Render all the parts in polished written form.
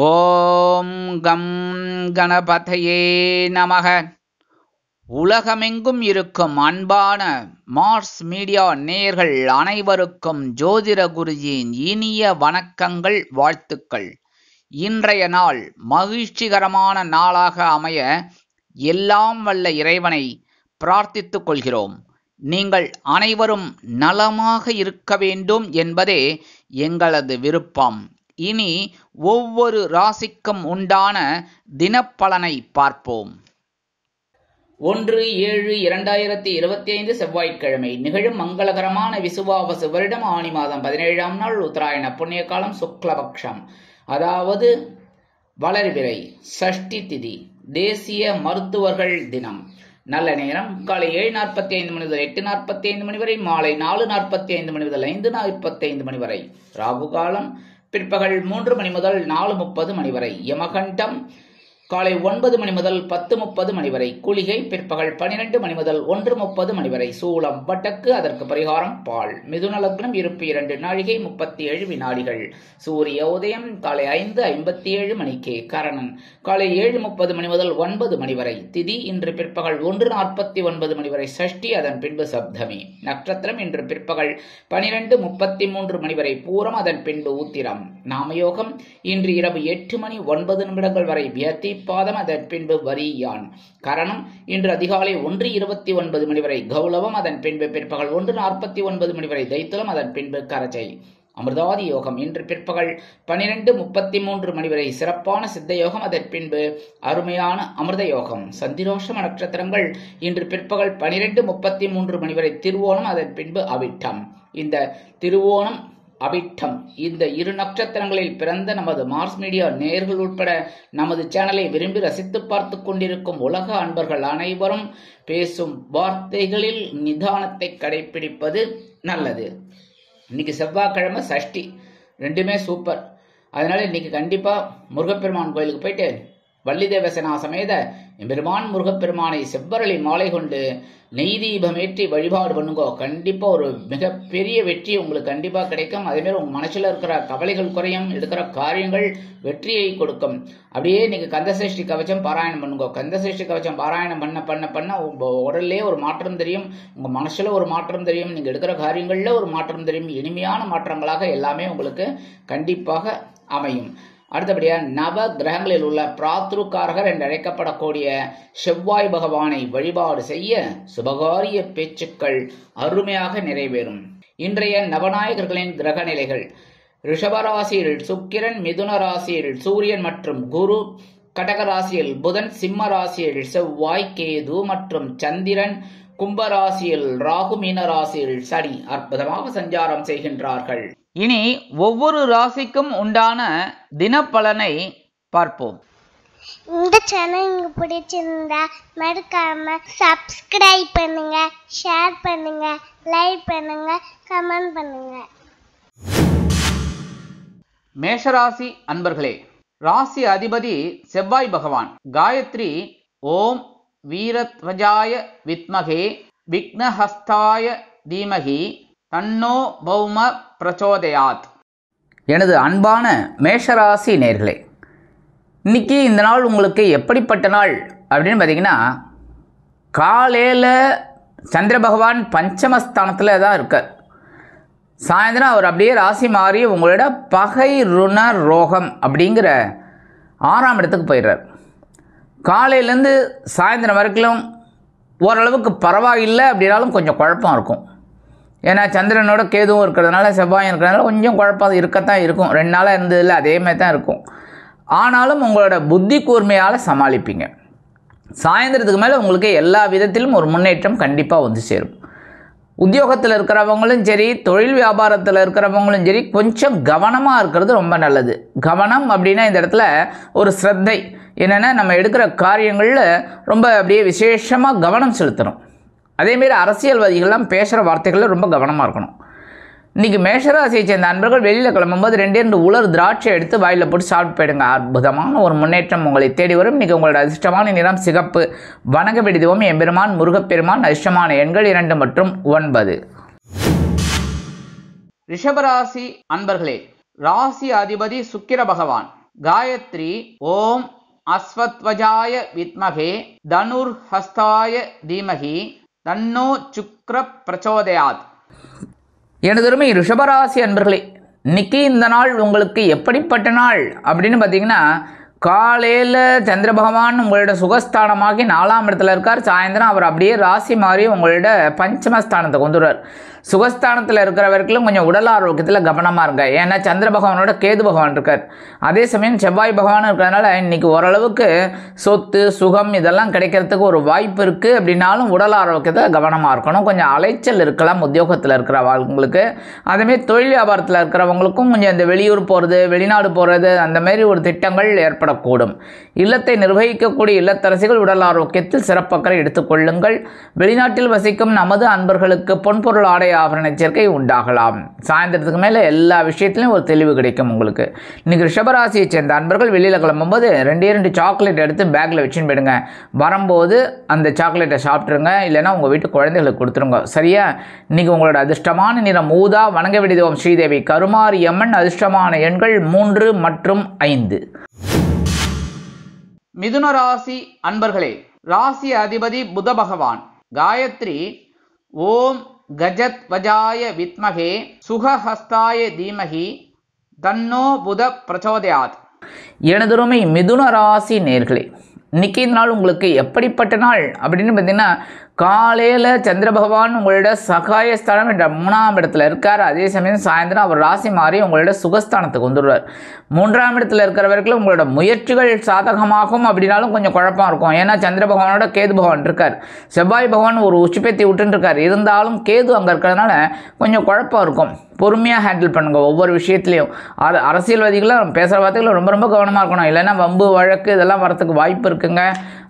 ஓம் come கணபதையே நமக. உலகமெங்கும் இருக்கும் அன்பான மார்ஸ் மீடியா நேயர்கள் அனைவருக்கும் ஜோதிட குருஜியின் இனிய வணக்கங்கள், வாழ்த்துக்கள். இன்றைய நாள் மகிழ்ச்சிகரமான நாளாக அமைய எல்லாம் வல்ல இறைவனை பிரார்த்தித்துக் கொள்கிறோம். நீங்கள் அனைவரும் நலமாக இருக்க வேண்டும் என்பதே எங்களது விருப்பம். இனி ஒவ்வொரு ராசிக்கும் உண்டான தினப்பலனை பார்ப்போம். 1/7/2025 செவ்வாய்க்கிழமை நிகழும் மங்களகரமான விசுவாவசு வருடம் ஆனி மாதம் 17ஆம் நாள் உத்தராயண புண்ணிய காலம் சுக்லபக்ஷம், அதாவது வளர்பிறை சஷ்டி திதி, தேசிய மருத்துவர்கள் தினம். நல்ல நேரம் காலை 7:45 மணி முதல் 8:45 மணி வரை, மாலை 4:45 மணி முதல் 5:45 மணி வரை. ராகு காலம் பிற்பகல் 3 மணி முதல் 4:30 மணி வரை. யமகண்டம் காலை 9 மணி முதல் 10:30 மணி வரை. குளிகை பிற்பகல் 12 மணி முதல் 1:30 மணி வரை. சூலம் வடக்கு, அதற்கு பரிகாரம் பால். மிதுன லக்னம் இருப்பு 2 நாழிகை 37 வினாடிகள். சூரிய உதயம் காலை 5:57 மணிக்கு. கரணன் காலை 7:30 மணி முதல் 9 மணி வரை. திதி இன்று பிற்பகல் 1:49 மணி வரை சஷ்டி, அதன் பின்பு சப்தமி. நட்சத்திரம் இன்று பிற்பகல் 12:33 மணி வரை பூரம், அதன் பின்பு உத்திரம். நாமயோகம் இன்று இரவு 8 மணி 9 நிமிடங்கள் வரை வியத்தி பாதம், அதன் பின்பு வரியான். கரணம் இன்று அதிகாலை 1:29 மணி வரை கௌலவம், அதன் பின்பு பிற்பகல் 1:49 மணி வரை தைத்துலம், அதன் பின்பு கரச்சை. அமிர்தாதி யோகம் இன்று பிற்பகல் 12:33 மணி வரை சிறப்பான சித்த யோகம், அதன் பின்பு அருமையான அமிர்த யோகம். சந்திரோஷம நட்சத்திரங்கள் இன்று பிற்பகல் 12:33 மணி வரை திருவோணம், அதன் பின்பு அவிட்டம். இந்த திருவோணம் அவிட்டம் இந்த இரு நட்சத்திரங்களில் பிறந்த நமது மார்ஸ் மீடியா நேயர்கள் உட்பட நமது சேனலை விரும்பி ரசித்து பார்த்து கொண்டிருக்கும் உலக அன்பர்கள் அனைவரும் பேசும் வார்த்தைகளில் நிதானத்தை கடைபிடிப்பது நல்லது. இன்னைக்கு செவ்வாய்க்கிழமை சஷ்டி, ரெண்டுமே சூப்பர். அதனால இன்னைக்கு கண்டிப்பா முருகப்பெருமான் கோயிலுக்கு போயிட்டு வள்ளி தேவசேனா சமேத எம்பெருமான் முருகப்பெருமானை செவ்வரளி மாலை கொண்டு நெய் தீபமேற்றி வழிபாடு பண்ணுங்கோ. கண்டிப்பா ஒரு மிகப்பெரிய வெற்றி உங்களுக்கு கண்டிப்பா கிடைக்கும். அதே மாதிரி உங்க மனசுல இருக்கிற கவலைகள் குறையும், எடுக்கிற காரியங்கள் வெற்றியை கொடுக்கும். அப்படியே நீங்க கந்தசஷ்டி கவச்சம் பாராயணம் பண்ணுங்க. கந்தசஷ்டி கவச்சம் பாராயணம் பண்ண பண்ண பண்ண உங்க உடல்லே ஒரு மாற்றம் தெரியும், உங்க மனசுல ஒரு மாற்றம் தெரியும், நீங்க எடுக்கிற காரியங்கள்ல ஒரு மாற்றம் தெரியும். இனிமையான மாற்றங்களாக எல்லாமே உங்களுக்கு கண்டிப்பாக அமையும். அடுத்தபடியா நவ கிரகங்களில் உள்ள பிராத்ருக்காரகர் என்று அழைக்கப்படக்கூடிய செவ்வாய் பகவானை வழிபாடு செய்ய சுபகாரிய பேச்சுக்கள் அருமையாக நிறைவேறும். இன்றைய நவநாயகர்களின் கிரக நிலைகள்: ரிஷபராசியில் சுக்கிரன், மிதுன ராசியில் சூரியன் மற்றும் குரு, கடகராசியில் புதன், சிம்ம ராசியில் செவ்வாய், கேது மற்றும் சந்திரன், கும்பராசியில் ராகு, மீன ராசியில் சனி அற்புதமாக சஞ்சாரம் செய்கின்றார்கள். இனி ஒவ்வொரு ராசிக்கும் உண்டான தினப்பலனை பார்ப்போம். இந்த சேனல் உங்களுக்கு பிடிச்சிருந்தா மறக்காம சப்ஸ்கிரைப் பண்ணுங்க, ஷேர் பண்ணுங்க, லைக் பண்ணுங்க, கமெண்ட் பண்ணுங்க. மேஷராசி அன்பர்களே, ராசி அதிபதி செவ்வாய் பகவான். காயத்ரி ஓம் வீரத்வஜாய வித்மகே விக்னஹஸ்தாய தீமகி தன்னோ பௌம பிரச்சோதயாத். எனது அன்பான மேஷராசி நேர்களே, இன்னைக்கு இந்த நாள் உங்களுக்கு எப்படிப்பட்ட நாள் அப்படின்னு பார்த்தீங்கன்னா, காலையில் சந்திர பகவான் பஞ்சமஸ்தானத்தில் தான் இருக்கார். சாயந்தரம் அவர் அப்படியே ராசி மாறி உங்களோட பகை ருண ரோகம் அப்படிங்கிற 6ஆம் இடத்துக்கு போயிடுறார். காலையிலேருந்து சாயந்தரம் வரைக்கும் ஓரளவுக்கு பரவாயில்லை அப்படின்னாலும் கொஞ்சம் குழப்பம் இருக்கும். ஏன்னா சந்திரனோட கேதுவும் இருக்கிறதுனால, செவ்வாயும் இருக்கிறதுனால கொஞ்சம் குழப்பம் இருக்கத்தான் இருக்கும். 2 நாளாக இருந்ததில்லை, அதே மாதிரி தான் இருக்கும். ஆனாலும் உங்களோட புத்தி கூர்மையால் சமாளிப்பீங்க. சாயந்தரத்துக்கு மேலே உங்களுக்கு எல்லா விதத்திலும் ஒரு முன்னேற்றம் கண்டிப்பாக வந்து சேரும். உத்தியோகத்தில் இருக்கிறவங்களும் சரி, தொழில் வியாபாரத்தில் இருக்கிறவங்களும் சரி, கொஞ்சம் கவனமாக இருக்கிறது ரொம்ப நல்லது. கவனம் அப்படின்னா இந்த இடத்துல ஒரு ஸ்ரத்தை என்னென்னா, நம்ம எடுக்கிற காரியங்களில் ரொம்ப அப்படியே விசேஷமாக கவனம் செலுத்தணும். அதேமாரி அரசியல்வாதிகள்லாம் பேசுகிற வார்த்தைகளில் ரொம்ப கவனமாக இருக்கணும். இன்றைக்கி மேஷராசியை சேர்ந்த அன்பர்கள் வெளியில் கிளம்பும்போது 2 உலர் திராட்சை எடுத்து வாயில் போட்டு சாப்பிட்டு போயிடுங்க. அற்புதமான ஒரு முன்னேற்றம் உங்களை தேடி வரும். இன்றைக்கி உங்களோட அதிர்ஷ்டமான நிறம் சிகப்பு. வணங்க விடுவோம் எம்பெருமான் முருகப்பெருமான். அதிர்ஷ்டமான எண்கள் 2 மற்றும் 9. ரிஷபராசி அன்பர்களே, ராசி அதிபதி சுக்கிர பகவான். காயத்ரி ஓம் அஸ்வத்வஜாய வித்மகே தனுர்ஹஸ்தாய தீமகி தன்னோ சுக்ர பிரச்சோதயாத். எனதருமை ரிஷபராசி அன்பர்களே, இன்னைக்கு இந்த நாள் உங்களுக்கு எப்படிப்பட்ட நாள் அப்படின்னு பார்த்தீங்கன்னா, காலையில் சந்திர பகவான் உங்களோட சுகஸ்தானமாகி 4ஆம் இடத்துல இருக்கார். சாயந்தரம் அவர் அப்படியே ராசி மாறி உங்களோட பஞ்சமஸ்தானத்தை கொண்டுடுவார். சுகஸ்தானத்தில் இருக்கிறவர்களும் கொஞ்சம் உடல் ஆரோக்கியத்தில் கவனமாக இருங்க. ஏன்னா சந்திர பகவானோட கேது பகவான் இருக்கார். அதே சமயம் செவ்வாய் பகவான் இருக்கிறதுனால இன்றைக்கி ஓரளவுக்கு சொத்து சுகம் இதெல்லாம் கிடைக்கிறதுக்கு ஒரு வாய்ப்பு இருக்குது. அப்படின்னாலும் உடல் ஆரோக்கியத்தில் கவனமாக இருக்கணும். கொஞ்சம் அலைச்சல் இருக்கலாம் உத்தியோகத்தில் இருக்கிறவங்களுக்கு. அதேமாரி தொழில் வியாபாரத்தில் இருக்கிறவங்களுக்கும் கொஞ்சம் இந்த வெளியூர் போகிறது, வெளிநாடு போகிறது, அந்த மாதிரி ஒரு திட்டங்கள் ஏற்படக்கூடும். இல்லத்தை நிர்வகிக்கக்கூடிய இல்லத்தரசிகள் உடல் ஆரோக்கியத்தில் சிறப்பக்கறை எடுத்துக்கொள்ளுங்கள். வெளிநாட்டில் வசிக்கும் நமது அன்பர்களுக்கு பொன்பொருள் ஆடை ஆபரண சேர்க்கை உண்டாகலாம். சாயந்தரத்துக்கு மேலே எல்லா விஷயத்திலையும் ஒரு தெளிவு கிடைக்கும் உங்களுக்கு. இன்னைக்கு ரிஷபராசியை சேர்ந்த அன்பர்கள் வெளியில் கிளம்பும்போது 2 சாக்லேட் எடுத்து பேக்கில் வச்சுன்னு போயிடுங்க. வரும்போது அந்த சாக்லேட்டை சாப்பிட்ருங்க, இல்லைன்னா உங்கள் வீட்டு குழந்தைகளுக்கு கொடுத்துருங்க. சரியா? இன்னைக்கு உங்களோட அதிர்ஷ்டமான நிறம் ஊதா. வணங்க விடுதோம் ஸ்ரீதேவி கருமாரியம்மன். அதிர்ஷ்டமான எண்கள் 3 மற்றும் 5. மிதுன ராசி அன்பர்களே, ராசி அதிபதி புத பகவான். காயத்ரி ஓம் கஜத்வஜாய வித்மகே சுகஹஸ்தாய தீமகி தன்னோ புத பிரச்சோதயாத். எனதருமை மிதுன ராசி நேர்களே, இன்னைக்கு இந்த நாள் உங்களுக்கு எப்படிப்பட்ட நாள் அப்படின்னு பார்த்தீங்கன்னா, காலையில் சந்திர பகவான் உங்களோட சகாயஸ்தானம் என்ற 3ஆம் இடத்துல இருக்கார். அதே சமயம் சாயந்தரம் அவர் ராசி மாறி உங்களோட சுகஸ்தானத்துக்கு வந்துடுவார். 3ஆம் இடத்துல இருக்கிறவர்களும் உங்களோட முயற்சிகள் சாதகமாகும். அப்படின்னாலும் கொஞ்சம் குழப்பம் இருக்கும். ஏன்னா சந்திர பகவானோட கேது பகவான் இருக்கார். செவ்வாய் பகவான் ஒரு உச்சிப்பேத்தி விட்டுருக்கார். இருந்தாலும் கேது அங்கே இருக்கிறதுனால கொஞ்சம் குழப்பம் இருக்கும். பொறுமையாக ஹேண்டில் பண்ணுங்கள் ஒவ்வொரு விஷயத்துலையும். அரசியல்வாதிகளாக பேசுகிற வார்த்தைகள் ரொம்ப ரொம்ப கவனமாக இருக்கணும். இல்லைன்னா வம்பு வழக்கு இதெல்லாம் வரத்துக்கு வாய்ப்பு இருக்குங்க.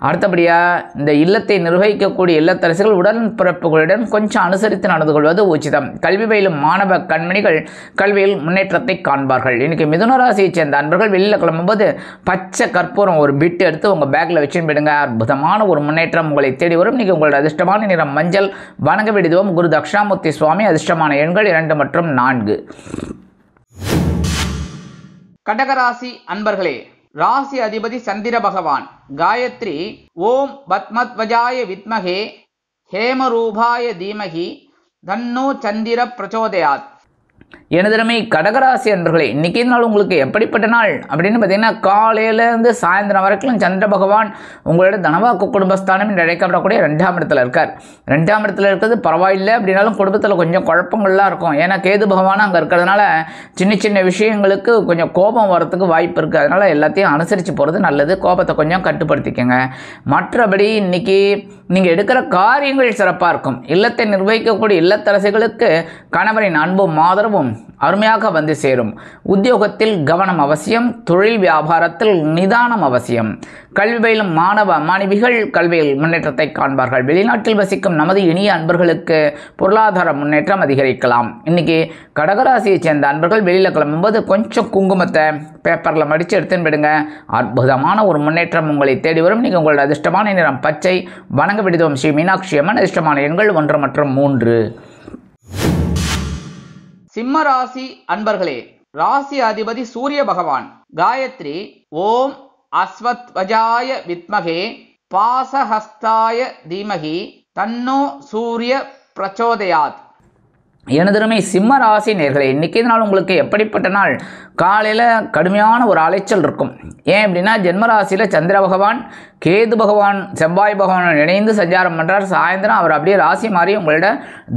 அடுத்தபடியாக இந்த இல்லத்தை நிர்வகிக்கக்கூடிய இல்லத்தரசிகள் உடன்பிறப்புகளுடன் கொஞ்சம் அனுசரித்து நடந்து கொள்வது உச்சிதம். கல்வி பயிலும் மாணவ கண்மணிகள் கல்வியில் முன்னேற்றத்தை காண்பார்கள். இன்றைக்கி மிதுன ராசியை சேர்ந்த அன்பர்கள் வெளியில் கிளம்பும்போது பச்சை கற்பூரம் ஒரு பிட் எடுத்து உங்கள் பேக்கில் வச்சுன்னு போயிடுங்க. அற்புதமான ஒரு முன்னேற்றம் உங்களை தேடி வரும். இன்றைக்கி உங்களோட அதிர்ஷ்டமான நிறம் மஞ்சள். வணங்க விடுதோம் குரு தட்சிணாமூர்த்தி சுவாமி. அதிர்ஷ்டமான எண்கள் 2 மற்றும் 4. கடகராசி அன்பர்களே, ராசி அதிபதி சந்திர பகவான். காயத்ரி ஓம் பத்மத்வஜாய வித்மகே ஹேமரூபாய தீமகி தன்னோ சந்திர பிரச்சோதயாத். எனதிறமை கடகராசி அன்பர்களே, இன்றைக்கி நாள் உங்களுக்கு எப்படிப்பட்ட நாள் அப்படின்னு பார்த்தீங்கன்னா, காலையிலேருந்து சாயந்தரம் வரைக்கும் சந்திர பகவான் உங்களோட தனவாக்கு குடும்பஸ்தானம் என்று அழைக்கப்படக்கூடிய 2ஆம் இடத்துல இருக்கார். 2ஆம் இடத்துல இருக்கிறது பரவாயில்லை. அப்படின்னாலும் குடும்பத்தில் கொஞ்சம் குழப்பங்கள்லாம் இருக்கும். ஏன்னா கேது பகவான் அங்கே இருக்கிறதுனால சின்ன சின்ன விஷயங்களுக்கு கொஞ்சம் கோபம் வரத்துக்கு வாய்ப்பு இருக்குது. அதனால் எல்லாத்தையும் அனுசரித்து போகிறது நல்லது. கோபத்தை கொஞ்சம் கட்டுப்படுத்திக்கங்க. மற்றபடி இன்றைக்கி நீங்கள் எடுக்கிற காரியங்கள் சிறப்பாக இருக்கும். இல்லத்தை நிர்வகிக்கக்கூடிய இல்லத்தரசிகளுக்கு கணவரின் அன்பும் ஆதரவும் அருமையாக வந்து சேரும். உத்தியோகத்தில் கவனம் அவசியம். தொழில் வியாபாரத்தில் நிதானம் அவசியம். கல்வி பயிலும் மாணவ மாணவிகள் கல்வியில் முன்னேற்றத்தை காண்பார்கள். வெளிநாட்டில் வசிக்கும் நமது இனிய அன்பர்களுக்கு பொருளாதார முன்னேற்றம் அதிகரிக்கலாம். இன்னைக்கு கடகராசியை சேர்ந்த அன்பர்கள் வெளியில் கிளம்பும்போது கொஞ்சம் குங்குமத்தை பேப்பரில் மடித்து எடுத்துன்னு போயிடுங்க. அற்புதமான ஒரு முன்னேற்றம் உங்களை தேடி வரும். நீங்கள் உங்களோட அதிர்ஷ்டமான நிறம் பச்சை. வணங்க விடுதோம் ஸ்ரீ மீனாட்சி அம்மன். அதிர்ஷ்டமான எண்கள் 1 மற்றும் 3. சிம்ம ராசி அன்பர்களே, ராசி அதிபதி சூரிய பகவான். காயத்ரி ஓம் அஸ்வத்வஜாய வித்மகே பாசஹஸ்தாய தீமகி தன்னோ சூரிய பிரச்சோதயாத். எனதருமை சிம்ம ராசி நேர்களே, இன்றைக்கி நாள் உங்களுக்கு எப்படிப்பட்ட நாள்? காலையில் கடுமையான ஒரு அலைச்சல் இருக்கும். ஏன் அப்படின்னா ஜென்மராசியில் சந்திர பகவான் கேது பகவான் செவ்வாய் பகவான் இணைந்து சஞ்சாரம் பண்ணுறார். சாயந்தரம் அவர் அப்படியே ராசி மாறி உங்களோட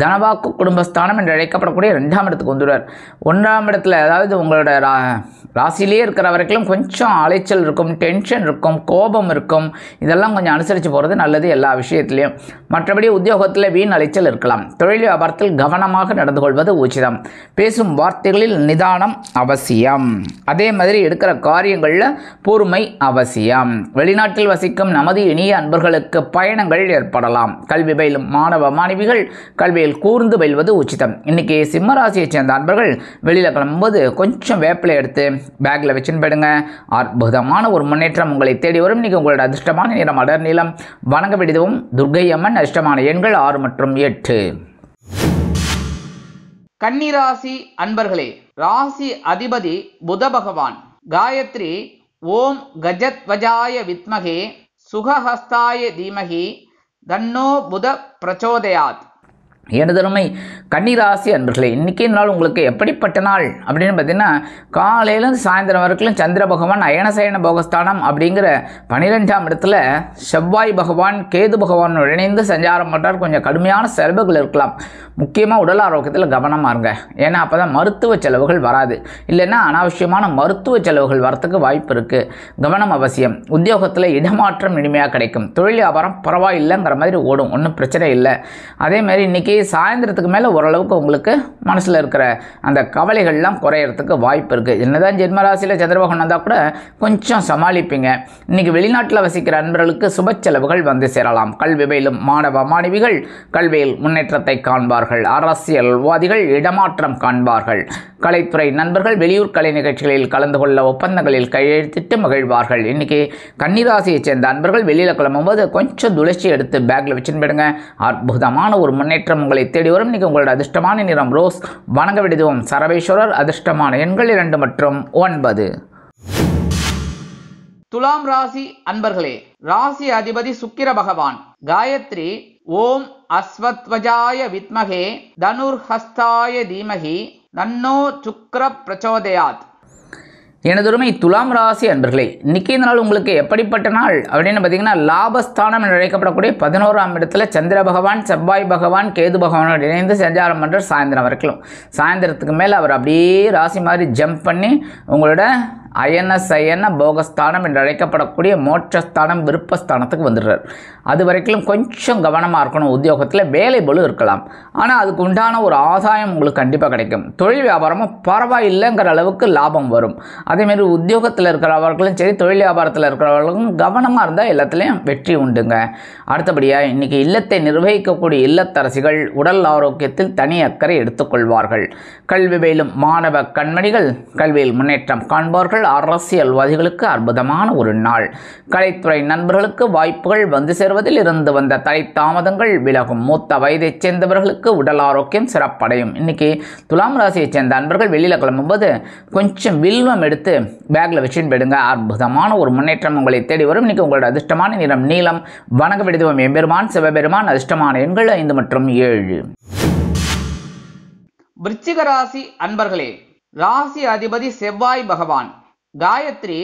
தனவாக்கு குடும்பஸ்தானம் என்று அழைக்கப்படக்கூடிய 2ஆம் இடத்துக்கு வந்துடுவார். 1ஆம் இடத்துல அதாவது உங்களோட ராசியிலே இருக்கிற வரைக்கும் கொஞ்சம் அலைச்சல் இருக்கும், டென்ஷன் இருக்கும், கோபம் இருக்கும். இதெல்லாம் கொஞ்சம் அனுசரித்து போகிறது நல்லது எல்லா விஷயத்துலையும். மற்றபடி உத்தியோகத்தில் வீண் அலைச்சல் இருக்கலாம். தொழில் வியாபாரத்தில் கவனமாக நடந்து கொள்வது உச்சிதம். பேசும் வார்த்தைகளில் நிதானம் அவசியம். அதே மாதிரி எடுக்கிற காரியங்களில் பொறுமை அவசியம். வெளிநாட்டில் வசிக்கும் நமது இனிய அன்பர்களுக்கு பயணங்கள் ஏற்படலாம். கல்வி பயிலும் மாணவ மாணவிகள் கல்வியில் கூர்ந்து பயில்வது உச்சிதம். இன்னைக்கு சிம்மராசியை சேர்ந்த அன்பர்கள் வெளியில் கிளம்பும்போது கொஞ்சம் வேப்பிலை எடுத்து பேக்கில் வச்சுன்னு போயிடுங்க. அற்புதமான ஒரு முன்னேற்றம் உங்களை தேடி வரும். இன்னைக்கு உங்களோட அதிர்ஷ்டமான நிறம் அடர் நீளம். வணங்க விடுதவும் துர்க்கை அம்மன். அதிர்ஷ்டமான எண்கள் 6 மற்றும் 8. கன்னிராசி அன்பர்களே, ராசி அதிபதி புத பகவான். காயத்ரி ஓம் கஜத்வஜாய வித்மகே சுகஹஸ்தாய தீமகி தன்னோ புத பிரச்சோதயாத். எனதருமை கன்னிராசி அன்பர்களே, இன்றைக்கி நாள் உங்களுக்கு எப்படிப்பட்ட நாள் அப்படின்னு பார்த்தீங்கன்னா, காலையிலேருந்து சாயந்தரம் வரைக்கும் சந்திர பகவான் அயனசயன போகஸ்தானம் அப்படிங்கிற 12ஆம் இடத்துல செவ்வாய் பகவான் கேது பகவான் இணைந்து சஞ்சாரம் பண்ணுறார். கொஞ்சம் கடுமையான செலவுகள் இருக்கலாம். முக்கியமாக உடல் ஆரோக்கியத்தில் கவனமாக இருங்க. ஏன்னா அப்போ தான் மருத்துவ செலவுகள் வராது. இல்லைன்னா அனாவசியமான மருத்துவ செலவுகள் வரத்துக்கு வாய்ப்பு இருக்குது. கவனம் அவசியம். உத்தியோகத்தில் இடமாற்றம் இனிமையாக கிடைக்கும். தொழில் வியாபாரம் பரவாயில்லைங்கிற மாதிரி ஓடும், ஒன்றும் பிரச்சனை இல்லை. அதேமாதிரி இன்றைக்கி சாயந்தரத்துக்கு மேலே ஓரளவுக்கு உங்களுக்கு மனசில் இருக்கிற அந்த கவலைகள்லாம் குறையிறதுக்கு வாய்ப்பு இருக்குது. என்னதான் ஜென்மராசியில் சந்திரபகவான் வந்தால் கூட கொஞ்சம் சமாளிப்பீங்க. இன்றைக்கி வெளிநாட்டில் வசிக்கிற அன்பர்களுக்கு சுப செலவுகள் வந்து சேரலாம். கல்வி பயிலும் மாணவ மாணவிகள் கல்வியில் முன்னேற்றத்தை காண்பார்கள். அரசியல்வாதிகள் இடமாற்றம் காண்பார்கள். கலைத்துறை நண்பர்கள் வெளியூர் கலை நிகழ்ச்சிகளில் கலந்து கொள்ள ஒப்பந்தங்களில் கையெழுத்திட்டு மகிழ்வார்கள். இன்றைக்கி கன்னிராசியைச் சேர்ந்த அன்பர்கள் வெளியில் கிளம்பும்போது கொஞ்சம் துளசி எடுத்து பேக்கில் வச்சுன்னு போயிடுங்க. அற்புதமான ஒரு முன்னேற்றம் உங்களை தேடி வரும். இன்றைக்கி உங்களோட அதிர்ஷ்டமான நிறம் ரோஸ். வணங்க விடுவோம் சரவேஸ்வரர். அதிர்ஷ்டமான எண்கள் 2 மற்றும் 9. துலாம் ராசி அன்பர்களே, ராசி அதிபதி சுக்கிர பகவான். காயத்ரி ஓம் அஸ்வத்வஜாய வித்மகே தனுர்ஹஸ்தாய தீமகி தன்னோ சுக்ர பிரச்சோதயாத். எனதுரிமை துலாம் ராசி அன்பர்களே, இன்றைக்கி இந்த நாள் உங்களுக்கு எப்படிப்பட்ட நாள் அப்படின்னு பார்த்தீங்கன்னா, லாபஸ்தானம் என்று அழைக்கப்படக்கூடிய 11ஆம் இடத்துல சந்திர பகவான் செவ்வாய் பகவான் கேது பகவானோடு இணைந்து சஞ்சாரம் பண்ணுற சாயந்தரம் வரைக்கும். சாயந்தரத்துக்கு மேலே அவர் அப்படியே ராசி மாதிரி ஜம்ப் பண்ணி உங்களோட அயன சயன போகஸ்தானம் என்று அழைக்கப்படக்கூடிய மோட்சஸ்தானம் விருப்பஸ்தானத்துக்கு வந்துடுறார். அது வரைக்கும் கொஞ்சம் கவனமாக இருக்கணும். உத்தியோகத்தில் வேலை பளு இருக்கலாம், ஆனால் அதுக்கு உண்டான ஒரு ஆதாயம் உங்களுக்கு கண்டிப்பாக கிடைக்கும். தொழில் வியாபாரமும் பரவாயில்லைங்கிற அளவுக்கு லாபம் வரும். அதேமாரி உத்தியோகத்தில் இருக்கிறவர்களும் சரி, தொழில் வியாபாரத்தில் இருக்கிறவர்களும் கவனமாக இருந்தால் எல்லாத்துலேயும் வெற்றி உண்டுங்க. அடுத்தபடியாக இன்றைக்கி இல்லத்தை நிர்வகிக்கக்கூடிய இல்லத்தரசிகள் உடல் ஆரோக்கியத்தில் தனி அக்கறை எடுத்துக்கொள்வார்கள். கல்வி பயிலும் மாணவ கண்மணிகள் கல்வியில் முன்னேற்றம் காண்பார்கள். அரசியல்வாதிகளுக்கு அற்புதமான ஒரு நாள். கலைத்துறை நண்பர்களுக்கு வாய்ப்புகள் வந்து சேர்வதில் இருந்து வந்த தடை தாமதங்கள் விலகும். மூத்த வயதைச் சேர்ந்தவர்களுக்கு உடல் ஆரோக்கியம் சிறப்படையும். இன்னைக்கு துலாம் ராசியைச் சேர்ந்த அன்பர்கள் வெளியில் கிளம்பும்போது கொஞ்சம் வில்வம் எடுத்து பேக்கில் வச்சுன்னு போயிடுங்க. அற்புதமான ஒரு முன்னேற்றம் உங்களை தேடி வரும். இன்னைக்கு உங்களோட அதிர்ஷ்டமான நிறம் நீலம். வணங்க விடுவோம் எம்பெருமான் சிவபெருமான். அதிர்ஷ்டமான எண்கள் 5 மற்றும் 7. விருச்சிக ராசி அன்பர்களே, ராசி அதிபதி செவ்வாய் பகவான். காயத்ரி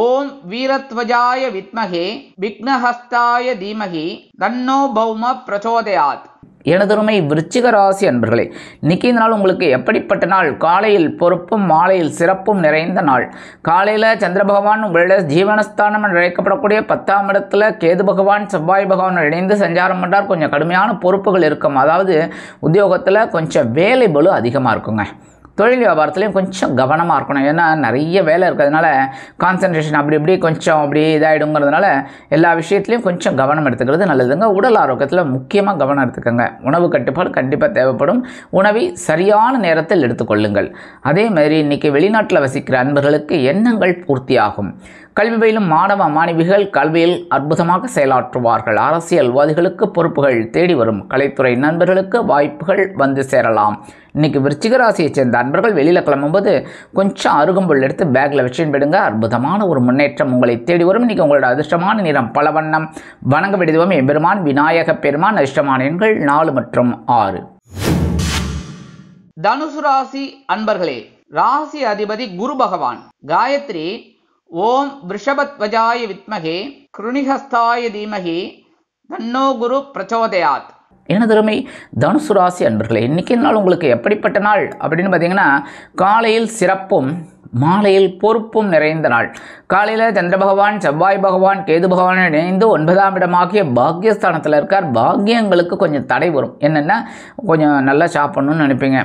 ஓம் வீரத்வஜாய வித்மகே விக்னஹஸ்தாய தீமகி தன்னோ பௌம பிரச்சோதயாத். எனதருமை விருச்சிக ராசி அன்பர்களே, இன்னைக்கு இந்த நாள் உங்களுக்கு எப்படிப்பட்ட நாள்? காலையில் பொறுப்பும் மாலையில் சிறப்பும் நிறைந்த நாள். காலையில் சந்திர பகவான் உங்களோட ஜீவனஸ்தானம் என்று அழைக்கப்படக்கூடிய 10ஆம் இடத்துல கேது பகவான் செவ்வாய் பகவான் இணைந்து சஞ்சாரம் பண்ணுறார். கொஞ்சம் கடுமையான பொறுப்புகள் இருக்கும். அதாவது உத்தியோகத்தில் கொஞ்சம் வேலை பளு அதிகமாக இருக்குங்க. தொழில் வியாபாரத்துலேயும் கொஞ்சம் கவனமாக இருக்கணும். ஏன்னா நிறைய வேலை இருக்கிறதுனால கான்சன்ட்ரேஷன் அப்படி இப்படி கொஞ்சம் அப்படி இதாகிடுங்கிறதுனால எல்லா விஷயத்துலையும் கொஞ்சம் கவனம் எடுத்துக்கிறது நல்லதுங்க. உடல் ஆரோக்கியத்தில் முக்கியமாக கவனம் எடுத்துக்கோங்க. உணவு கட்டுப்பாடு கண்டிப்பாக தேவைப்படும். உணவை சரியான நேரத்தில் எடுத்துக்கொள்ளுங்கள். அதே மாதிரி இன்றைக்கி வெளிநாட்டில் வசிக்கிற அன்பர்களுக்கு எண்ணங்கள் பூர்த்தியாகும். கல்வி பயிலும் மாணவ மாணவிகள் கல்வியில் அற்புதமாக செயலாற்றுவார்கள். அரசியல்வாதிகளுக்கு பொறுப்புகள் தேடி வரும். கலைத்துறை நண்பர்களுக்கு வாய்ப்புகள் வந்து சேரலாம். இன்றைக்கி விருச்சிக ராசியைச் சேர்ந்த அன்பர்கள் வெளியில் கிளம்பும்போது கொஞ்சம் அருகம்புல் எடுத்து பேக்கில் வச்சுன்னு போயிடுங்க. அற்புதமான ஒரு முன்னேற்றம் உங்களை தேடி வரும். இன்றைக்கி உங்களோட அதிர்ஷ்டமான நிறம் பலவண்ணம். வணங்க விடுவோம் எம்பெருமான் விநாயக பெருமான். அதிர்ஷ்டமான எண்கள் 4 மற்றும் 6. தனுசு ராசி அன்பர்களே, ராசி அதிபதி குரு பகவான். காயத்ரி ஓம் விருஷபத்வஜாய வித்மகே கிருணிஹஸ்தாய தீமகி தன்னோ குரு பிரச்சோதயாத். எனதருமை தனுசு ராசி அன்பர்களே, இன்றைக்கி நாள் உங்களுக்கு எப்படிப்பட்ட நாள் அப்படின்னு பார்த்தீங்கன்னா, காலையில் சிறப்பும் மாலையில் பொறுப்பும் நிறைந்த நாள். காலையில் சந்திர பகவான் செவ்வாய் பகவான் கேது பகவான் இணைந்து 9ஆம் இடமாகிய பாக்யஸ்தானத்தில் இருக்கார். பாக்கியங்களுக்கு கொஞ்சம் தடை வரும். என்னென்னா கொஞ்சம் நல்லா சாப்பிட்ணுன்னு நினைப்பீங்க,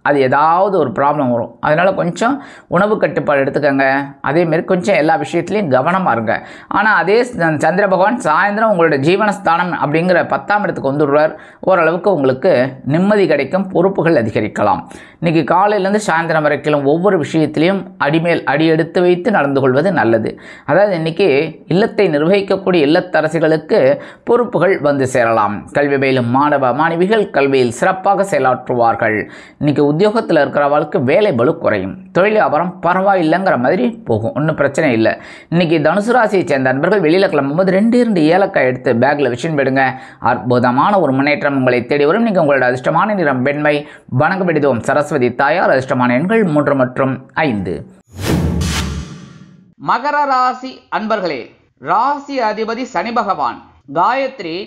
அது ஏதாவது ஒரு ப்ராப்ளம் வரும். அதனால் கொஞ்சம் உணவு கட்டுப்பாடு எடுத்துக்கோங்க. அதேமாரி கொஞ்சம் எல்லா விஷயத்துலையும் கவனமாக இருங்க. ஆனால் அதே சந்திர பகவான் சாயந்தரம் உங்களோட ஜீவனஸ்தானம் அப்படிங்கிற 10ஆம் இடத்துக்கு வந்துடுவார். ஓரளவுக்கு உங்களுக்கு நிம்மதி கிடைக்கும், பொறுப்புகள் அதிகரிக்கலாம். இன்றைக்கி காலையிலேருந்து சாயந்தரம் வரைக்கும் ஒவ்வொரு விஷயத்திலையும் அடிமேல் அடி எடுத்து வைத்து நடந்து கொள்வது நல்லது. அதாவது இன்றைக்கி இல்லத்தை நிர்வகிக்கக்கூடிய இல்லத்தரசிகளுக்கு பொறுப்புகள் வந்து சேரலாம். கல்வி பயிலும் மாணவ மாணவிகள் கல்வியில் சிறப்பாக செயலாற்றுவார்கள். இன்றைக்கி உத்தியோகத்தில் இருக்கிறவளுக்கு வேலை பளு குறையும். தொழில் வியாபாரம் பரவாயில்லைங்கிற மாதிரி போகும், ஒன்றும் பிரச்சனை இல்லை. இன்றைக்கி தனுசு ராசியை சேர்ந்த நண்பர்கள் வெளியில் கிளம்பும்போது 2 ஏலக்காய் எடுத்து பேக்கில் விஷயம் போயிடுங்க. அற்புதமான ஒரு முன்னேற்றம் உங்களை தேடி வரும். இன்றைக்கி உங்களோட அதிர்ஷ்டமான நிறம் வெண்மை. வணங்க விடுவோம் சரஸ்வதி தாயார். அதிர்ஷ்டமான எண்கள் 3 மற்றும் 5. மகர ராசி அன்பர்களே, ராசி அதிபதி சனி பகவான். காயத்ரி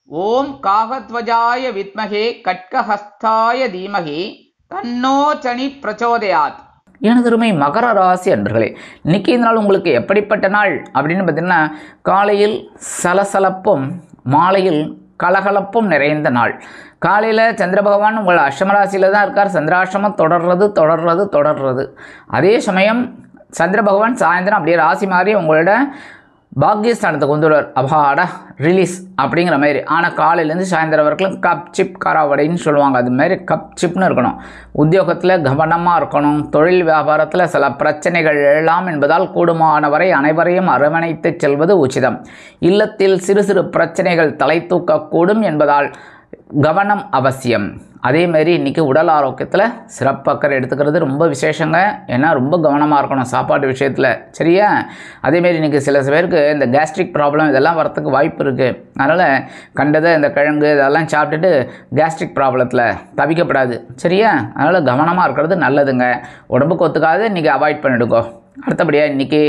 ஓம் காகத்வஜாய வித்மகே கட்கஹஸ்தாய தீமகி தன்னோ சனி பிரச்சோதயாத். எனதருமை மகர ராசி அன்பர்களே, இன்னைக்கு இந்த நாள் உங்களுக்கு எப்படிப்பட்ட நாள் அப்படின்னு பார்த்தீங்கன்னா, காலையில் சலசலப்பும் மாலையில் கலகலப்பும் நிறைந்த நாள். காலையில் சந்திர பகவான் உங்கள் அஷ்டமராசியில் தான் இருக்கார். சந்திராஷ்டமம் தொடர்றது. அதே சமயம் சந்திர பகவான் சாயந்தரம் அப்படியே ராசி மாறி உங்களோட பாக்கியஸ்தானத்துக்கு வந்துடுவார். அபாடா ரிலீஸ் அப்படிங்கிற மாதிரி. ஆனால் காலையிலேருந்து சாயந்தரம் வரைக்கும் கப் சிப் காராவடைன்னு சொல்லுவாங்க, அது மாதிரி கப் சிப்னு இருக்கணும். உத்தியோகத்தில் கவனமாக இருக்கணும். தொழில் வியாபாரத்தில் சில பிரச்சனைகள் எழலாம் என்பதால் கூடுமானவரை அனைவரையும் அரவணைத்து செல்வது உச்சிதம். இல்லத்தில் சிறு சிறு பிரச்சனைகள் தலை தூக்கக்கூடும் என்பதால் கவனம் அவசியம். அதேமாரி இன்றைக்கி உடல் ஆரோக்கியத்தில் சிறப்பு அக்கறை எடுத்துக்கிறது ரொம்ப விசேஷங்க. ஏன்னா ரொம்ப கவனமாக இருக்கணும் சாப்பாட்டு விஷயத்தில், சரியா? அதேமாரி இன்றைக்கி சில பேருக்கு இந்த கேஸ்ட்ரிக் ப்ராப்ளம் இதெல்லாம் வரத்துக்கு வாய்ப்பு இருக்குது. அதனால் கண்டதை இந்த கிழங்கு இதெல்லாம் சாப்பிட்டுட்டு கேஸ்ட்ரிக் ப்ராப்ளத்தில் தவிக்கப்படாது, சரியா? அதனால் கவனமாக இருக்கிறது நல்லதுங்க. உடம்புக்கு ஒத்துக்காது இன்றைக்கி அவாய்ட் பண்ணிடுங்கோ. அடுத்தபடியாக இன்றைக்கி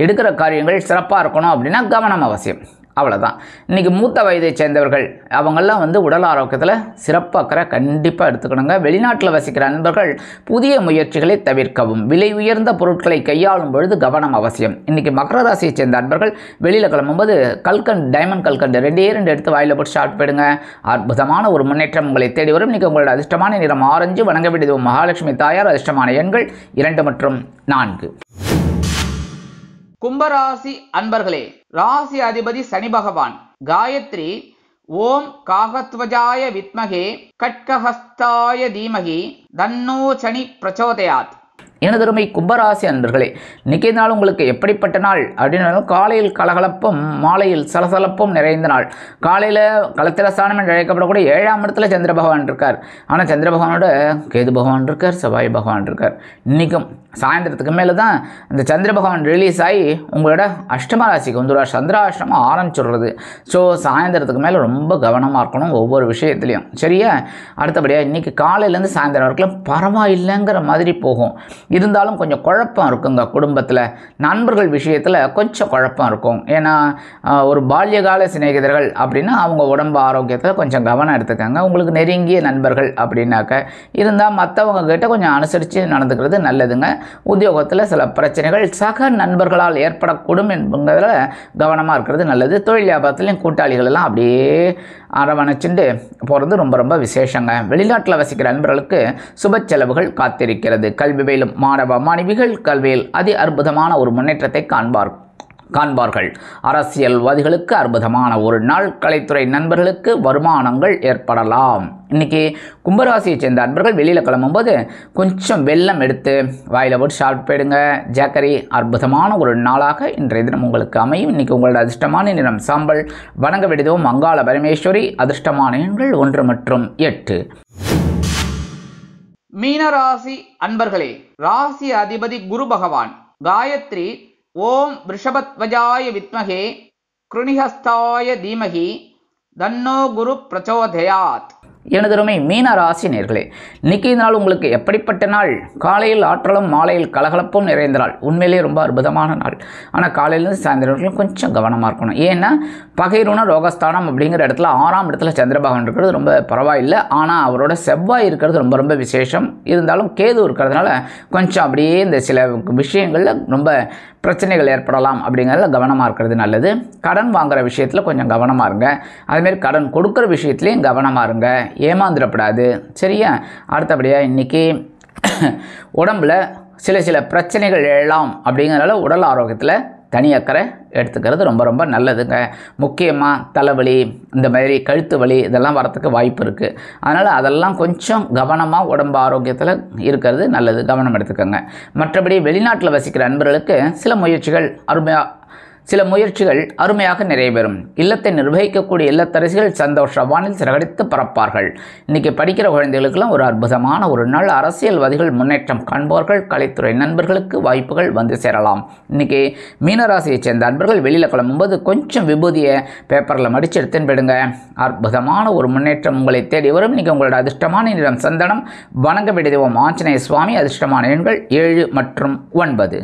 எடுக்கிற காரியங்கள் சிறப்பாக இருக்கணும் அப்படின்னா கவனம் அவசியம், அவ்வளோதான். இன்றைக்கி மூத்த வயதை சேர்ந்தவர்கள் அவங்கெல்லாம் உடல் ஆரோக்கியத்தில் சிறப்பு அக்கறை கண்டிப்பாக எடுத்துக்கணுங்க. வெளிநாட்டில் வசிக்கிற நண்பர்கள் புதிய முயற்சிகளை தவிர்க்கவும். விலை உயர்ந்த பொருட்களை கையாளும் பொழுது கவனம் அவசியம். இன்றைக்கி மகர ராசியை சேர்ந்த நண்பர்கள் வெளியில் கிளம்பும்போது கல்கண்டு, டைமண்ட் கல்கண்டு 2 எடுத்து வாயில் போட்டு சாப்பிட்டு போயிடுங்க. அற்புதமான ஒரு முன்னேற்றம் உங்களை தேடி வரும். இன்றைக்கி உங்களோட அதிர்ஷ்டமான நிறம் ஆரஞ்சு. வணங்க விடுவோம் மகாலட்சுமி தாயார். அதிர்ஷ்டமான எண்கள் 2 மற்றும் 4. கும்பராசி அன்பர்களே, ராசி அதிபதி சனி பகவான். காயத்ரி ஓம் காகத்வஜாய வித்மகே கட்கஹஸ்தாய தீமகி தன்னோ சனி பிரச்சோதயாத். எனதருமை கும்பராசி அன்பர்களே, இன்றைக்கி நாள் உங்களுக்கு எப்படிப்பட்ட நாள் அப்படின்னு, காலையில் கலகலப்பும் மாலையில் சலசலப்பும் நிறைந்த நாள். காலையில் கலத்திரஸ்தானம் என்று அழைக்கப்படக்கூடிய 7ஆம் இடத்துல சந்திர பகவான் இருக்கார். ஆனால் சந்திர பகவானோட கேது பகவான் இருக்கார், செவ்வாய் பகவான் இருக்கார். இன்றைக்கும் சாயந்தரத்துக்கு மேலே தான் இந்த சந்திர பகவான் ரிலீஸ் ஆகி உங்களோட அஷ்டம ராசிக்கு வந்துடுவார். சந்திராஷ்டமம் ஆரம்பிச்சுடுறது. ஸோ சாயந்தரத்துக்கு மேலே ரொம்ப கவனமாக இருக்கணும் ஒவ்வொரு விஷயத்துலையும், சரியா? அடுத்தபடியாக இன்றைக்கி காலையிலேருந்து சாயந்தரம் வரைக்கும் பரவாயில்லைங்கிற மாதிரி போகும். இருந்தாலும் கொஞ்சம் குழப்பம் இருக்குங்க குடும்பத்தில். நண்பர்கள் விஷயத்தில் கொஞ்சம் குழப்பம் இருக்கும். ஏன்னா ஒரு பால்யகால சிநேகிதர்கள் அப்படின்னா அவங்க உடம்பு ஆரோக்கியத்தில் கொஞ்சம் கவனம் எடுத்துக்கங்க. உங்களுக்கு நெருங்கிய நண்பர்கள் அப்படின்னாக்க இருந்தால் மற்றவங்க கிட்ட கொஞ்சம் அனுசரித்து நடந்துக்கிறது நல்லதுங்க. உத்தியோகத்தில் சில பிரச்சனைகள் சக நண்பர்களால் ஏற்படக்கூடும் என்பதில் கவனமாக இருக்கிறது நல்லது. தொழில் வியாபாரத்துலேயும் கூட்டாளிகள் எல்லாம் அப்படியே அரவணைச்சுண்டு போகிறது ரொம்ப ரொம்ப விசேஷங்க. வெளிநாட்டில் வசிக்கிற நண்பர்களுக்கு சுப செலவுகள் காத்திருக்கிறது. கல்வி பயிலும் மாணவ மாணவிகள் கல்வியில் அதி அற்புதமான ஒரு முன்னேற்றத்தை காண்பார்கள். அரசியல்வாதிகளுக்கு அற்புதமான ஒரு நாள். கலைத்துறை நண்பர்களுக்கு வருமானங்கள் ஏற்படலாம். இன்றைக்கி கும்பராசியை சேர்ந்த நண்பர்கள் வெளியில் கிளம்பும்போது கொஞ்சம் வெல்லம் எடுத்து வாயில் போட்டு சாப்பிட்டு போயிடுங்க. ஜாக்கரி அற்புதமான ஒரு நாளாக இன்றைய தினம் உங்களுக்கு அமையும். இன்றைக்கி உங்களோட அதிர்ஷ்டமான நிறம் சாம்பல். வணங்க விடுவோம் மங்காள பரமேஸ்வரி. அதிர்ஷ்டமான எண்கள் 1 மற்றும் 8. மீனராசி அன்பர்களே, ராசி அதிபதி குரு பகவான். காயத்ரி ஓம் ரிஷபத்வஜாய வித்மகே கிருணிஹஸ்தாய தீமகி தன்னோ குரு பிரச்சோதயாத். எனதருமை மீன ராசி நேர்களே, இன்றைக்கி நாள் உங்களுக்கு எப்படிப்பட்ட நாள்? காலையில் ஆற்றலும் மாலையில் கலகலப்பும் நிறைந்த நாள். உண்மையிலே ரொம்ப அற்புதமான நாள். ஆனால் காலையிலேருந்து சாயந்தரம் கொஞ்சம் கவனமாக இருக்கணும். ஏன்னா பகைருண ரோகஸ்தானம் அப்படிங்கிற இடத்துல 6ஆம் இடத்துல சந்திர பகவான் இருக்கிறது ரொம்ப பரவாயில்லை. ஆனால் அவரோட செவ்வாய் இருக்கிறது ரொம்ப ரொம்ப விசேஷம். இருந்தாலும் கேது இருக்கிறதுனால கொஞ்சம் அப்படியே இந்த சில விஷயங்களில் ரொம்ப பிரச்சனைகள் ஏற்படலாம். அப்படிங்கிறதுல கவனமாக இருக்கிறது நல்லது. கடன் வாங்குகிற விஷயத்தில் கொஞ்சம் கவனமாக இருங்க. அதுமாரி கடன் கொடுக்குற விஷயத்துலேயும் கவனமாக இருங்க. ஏமாந்துடப்படாது, சரியா? அடுத்தபடியாக இன்றைக்கி உடம்பில் சில பிரச்சனைகள் எழலாம். அப்படிங்கிறனால உடல் ஆரோக்கியத்தில் தனி அக்கறை எடுத்துக்கிறது ரொம்ப ரொம்ப நல்லதுங்க. முக்கியமாக தலைவலி, இந்த மாதிரி கழுத்து வலி இதெல்லாம் வரத்துக்கு வாய்ப்பு இருக்குது. அதனால் அதெல்லாம் கொஞ்சம் கவனமாக உடம்பு ஆரோக்கியத்தில் இருக்கிறது நல்லது. கவனம் எடுத்துக்கோங்க. மற்றபடி வெளிநாட்டில் வசிக்கிற நண்பர்களுக்கு சில முயற்சிகள் அருமையாக சில முயற்சிகள் அருமையாக நிறைவேறும். இல்லத்தை நிர்வகிக்கக்கூடிய இல்லத்தரசிகள் சந்தோஷ வானில் சிறகடித்து பறப்பார்கள். இன்னைக்கு படிக்கிற குழந்தைகளுக்கெல்லாம் ஒரு அற்புதமான ஒரு நாள். அரசியல்வாதிகள் முன்னேற்றம் காண்பவர்கள். கலைத்துறை நண்பர்களுக்கு வாய்ப்புகள் வந்து சேரலாம். இன்னைக்கு மீனராசியை சேர்ந்த அன்பர்கள் வெளியில் கிளம்பும்போது கொஞ்சம் விபூதியை பேப்பரில் மடித்து எடுத்துன்னு போயிடுங்க. அற்புதமான ஒரு முன்னேற்றம் உங்களை தேடி வரும். இன்னைக்கு உங்களோட அதிர்ஷ்டமான நிறம் சந்தனம். வணங்க வேண்டிய தெய்வம் ஆஞ்சநேய சுவாமி. அதிர்ஷ்டமான எண்கள் 7 மற்றும் 9.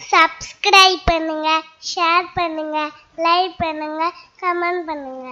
சப்ஸ்கிரைப் பண்ணுங்க, ஷேர் பண்ணுங்க, லைக் பண்ணுங்க, கமெண்ட் பண்ணுங்க.